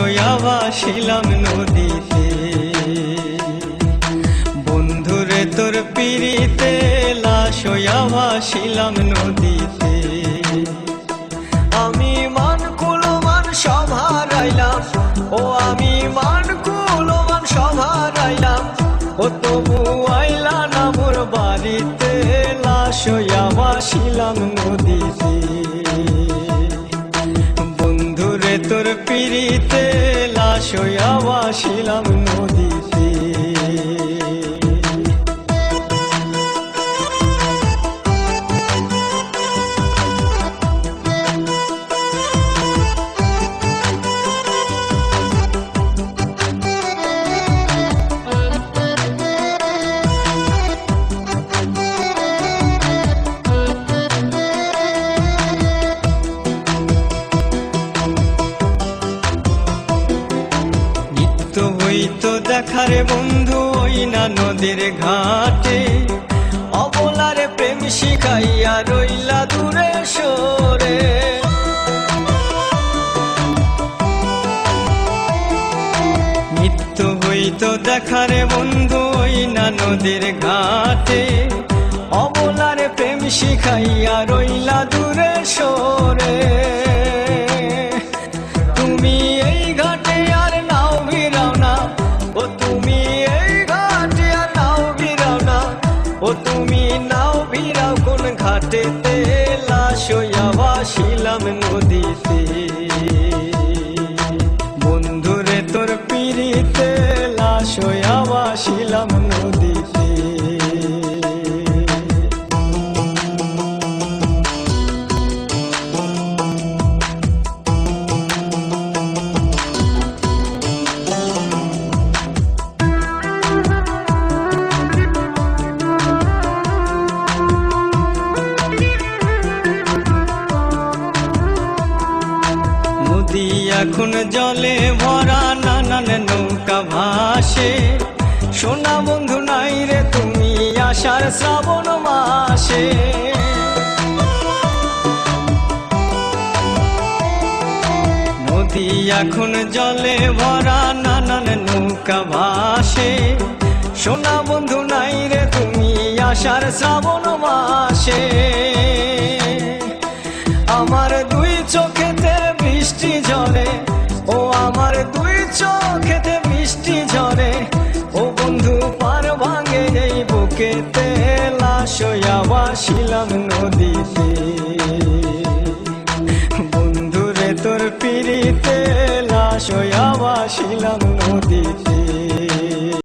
হইয়া ভাসিলাম নদীতে। বন্ধুরে তোর পিড়িতে লাশ হইয়া ভাসিলাম নদীতে। আমি মান কুলমান সব হারাইলাম, ও আমি মান কুলমান সব হারাইলাম, ও তবু আইলা না মোর বাড়িতে, লাশ হইয়া ভাসিলাম নদীতে। বন্ধুরে তোর পিড়িতে লাশ হইয়া ভাসিলাম নদীতে। হইতো দেখারে বন্ধু ওই না নদীর ঘাটে, অবলারে প্রেম শিখাইয়া রইলা দূরে সরে। নিত্য হইতো দেখারে বন্ধু ওই না নদীর ঘাটে, অবলারে প্রেম শিখাইয়া রইলা দূরে সরে। তুমি এই ঘাটে আর নাও ভিড়াও না, ও তুমি এই ঘাটে আর নাও ভিড়াও না, ও তুমি নাও ভিড়াও কোন ঘাটেতে, লাশ হইয়া ভাসিলাম নদীতে। বন্ধুরে তোর পিড়িতে লাশ হইয়া ভাসিলাম নদীতে। নদী এখন জলে ভরা, নানান নৌকা ভাসে, সোনা বন্ধু নাই রে তুমি আষাঢ় শ্রাবণ মাসে। নদী এখন জলে ভরা, নানান নৌকা ভাসে, সোনা বন্ধু নাই রে তুমি আষাঢ় শ্রাবণ মাসে। আমার দুই চোখেতে বৃষ্টি ঝরে, ও আমার দুই চোখেতে বৃষ্টি ঝরে, ও বন্ধু পার ভাঙে এই বুকেতে, লাশ হইয়া ভাসিলাম নদীতে। বন্ধুরে তোর পিড়িতে লাশ হইয়া ভাসিলাম